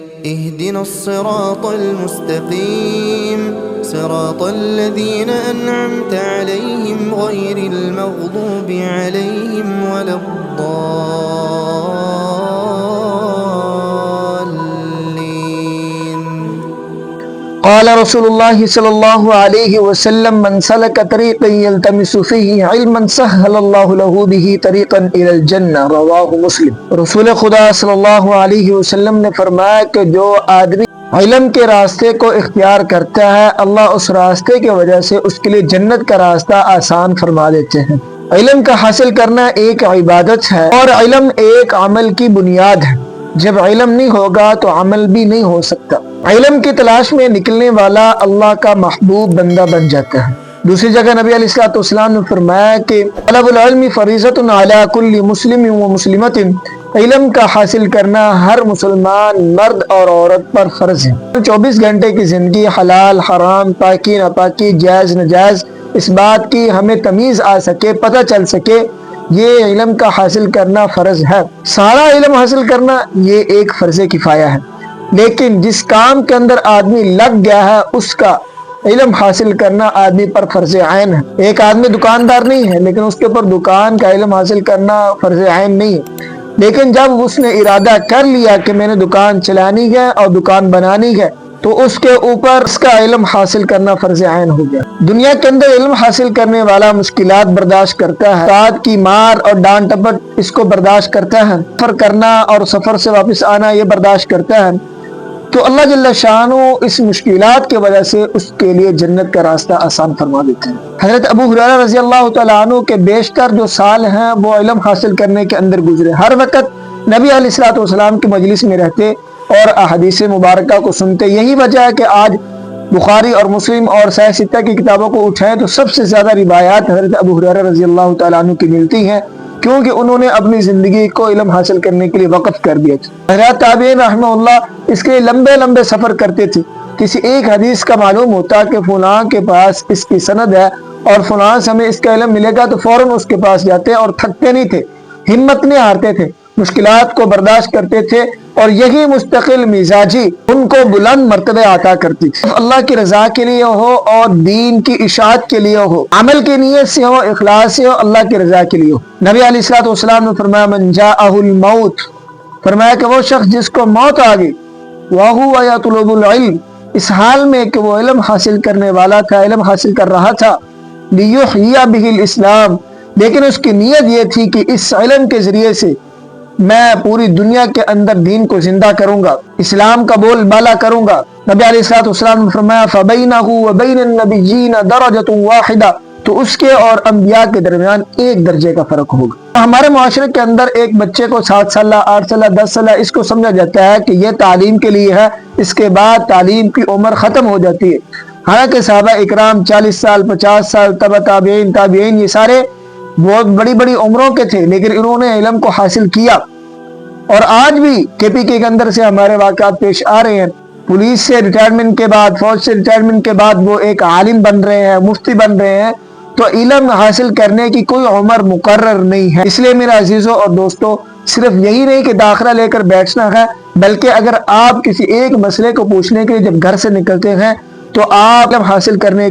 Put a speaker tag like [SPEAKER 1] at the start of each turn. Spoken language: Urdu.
[SPEAKER 1] اهدنا الصراط المستقيم صراط الذين أنعمت عليهم غير المغضوب عليهم ولا الضالين.
[SPEAKER 2] قال رسول الله صلی اللہ علیہ وسلم من سلک طریقا یلتمس فیہ علما سہل اللہ له به طریقا الی الجنہ، رواہ مسلم۔ رسول خدا صلی اللہ علیہ وسلم نے فرمایا کہ جو آدمی علم کے راستے کو اختیار کرتا ہے، اللہ اس راستے کی وجہ سے اس کے لیے جنت کا راستہ آسان فرما دیتے ہیں۔ علم کا حاصل کرنا ایک عبادت ہے اور علم ایک عمل کی بنیاد ہے۔ جب علم نہیں ہوگا تو عمل بھی نہیں ہو سکتا۔ علم کی تلاش میں نکلنے والا اللہ کا محبوب بندہ بن جاتا ہے۔ دوسری جگہ نبی علیہ الصلوۃ والسلام نے فرمایا کہ طلب العلم فریضۃ علی کل مسلم و مسلمۃ، علم کا حاصل کرنا ہر مسلمان مرد اور عورت پر فرض ہے۔ 24 گھنٹے کی زندگی حلال حرام، پاکی ناپاکی، جائز ناجائز، اس بات کی ہمیں تمیز آ سکے، پتہ چل سکے، یہ علم کا حاصل کرنا فرض ہے۔ سارا علم حاصل کرنا یہ ایک فرض کفایہ ہے، لیکن جس کام کے اندر آدمی لگ گیا ہے اس کا علم حاصل کرنا آدمی پر فرض عین ہے۔ ایک آدمی دکاندار نہیں ہے لیکن اس کے اوپر دکان کا علم حاصل کرنا فرض عین نہیں ہے، لیکن جب اس نے ارادہ کر لیا کہ میں نے دکان چلانی ہے اور دکان بنانی ہے تو اس کے اوپر اس کا علم حاصل کرنا فرض عین ہو گیا۔ دنیا کے اندر علم حاصل کرنے والا مشکلات برداشت کرتا ہے، استاد کی مار اور ڈانٹ ٹپٹ اس کو برداشت کرتا ہے، سفر کرنا اور سفر سے واپس آنا یہ برداشت کرتا ہے، تو اللہ جل شانہ اس مشکلات کی وجہ سے اس کے لیے جنت کا راستہ آسان فرما دیتے ہیں۔ حضرت ابو ہریرہ رضی اللہ تعالیٰ عنہ کے بیشتر جو سال ہیں وہ علم حاصل کرنے کے اندر گزرے، ہر وقت نبی علیہ الصلوۃ والسلام کی مجلس میں رہتے اور احادیث مبارکہ کو سنتے۔ یہی وجہ ہے کہ آج بخاری اور مسلم اور صحیح ستہ کی کتابوں کو اٹھائیں تو سب سے زیادہ روایات حضرت ابو ہریرہ رضی اللہ تعالیٰ عنہ کی ملتی ہیں، کیونکہ انہوں نے اپنی زندگی کو علم حاصل کرنے کے لیے وقف کر دیا تھا۔ حضرت تابعین رحمہ اللہ اس کے لمبے لمبے سفر کرتے تھے۔ کسی ایک حدیث کا معلوم ہوتا کہ فلاں کے پاس اس کی سند ہے اور فلاں سے ہمیں اس کا علم ملے گا تو فوراً اس کے پاس جاتے اور تھکتے نہیں تھے، ہمت نہیں ہارتے تھے، مشکلات کو برداشت کرتے تھے، اور یہی مستقل مزاجی ان کو بلند مرتبے عطا کرتی تھی۔ اللہ کی رضا کے لیے ہو اور دین کی اشاعت کے لیے ہو، عمل کی نیت سے ہو، اخلاص سے ہو، اللہ کی رضا کے لیے ہو۔ نبی علیہ الصلوۃ والسلام نے فرمایا من جاءہ الموت، فرمایا کہ وہ شخص جس کو موت آ گئی، وَهُوَ يَطْلُبُ الْعِلْمَ، اس حال میں کہ وہ علم حاصل کرنے والا تھا، علم حاصل کر رہا تھا، لِيُحْيِيَ بِهِ الْإِسْلَامَ، لیکن اس کی نیت یہ تھی کہ اس علم کے ذریعے سے میں پوری دنیا کے اندر دین کو زندہ کروں گا، اسلام کا بول بالا کروں گا۔ نبی علیہ الصلوۃ والسلام نے فرمایا فَبَيْنَهُ وَبَيْنَ النَّبِيِّينَ دَرَجَةٌ وَاحِدَةٌ، تو اس کے اور انبیاء کے درمیان ایک درجے کا فرق ہوگا۔ ہمارے معاشرے کے اندر ایک بچے کو 7 سالہ 8 سالہ 10 سالہ اس کو سمجھا جاتا ہے کہ یہ تعلیم کے لیے ہے، اس کے بعد تعلیم کی عمر ختم ہو جاتی ہے، حالانکہ صحابہ اکرام 40 سال 50 سال تبع تابعین یہ سارے بہت بڑی بڑی عمروں کے تھے، لیکن انہوں نے علم کو حاصل کیا۔ اور آج بھی کے پی کے اندر سے ہمارے واقعات پیش آ رہے ہیں، پولیس سے ریٹائرمنٹ کے بعد، فوج سے ریٹائرمنٹ کے بعد وہ ایک عالم بن رہے ہیں، مفتی بن رہے ہیں، تو علم حاصل کرنے کی کوئی عمر مقرر نہیں ہے۔ اس لیے میرے عزیزوں اور دوستوں، صرف یہی نہیں کہ داخلہ لے کر بیٹھنا ہے، بلکہ اگر آپ کسی ایک مسئلے کو پوچھنے کے لیے جب گھر سے نکلتے ہیں تو آپ علم حاصل کرنے کے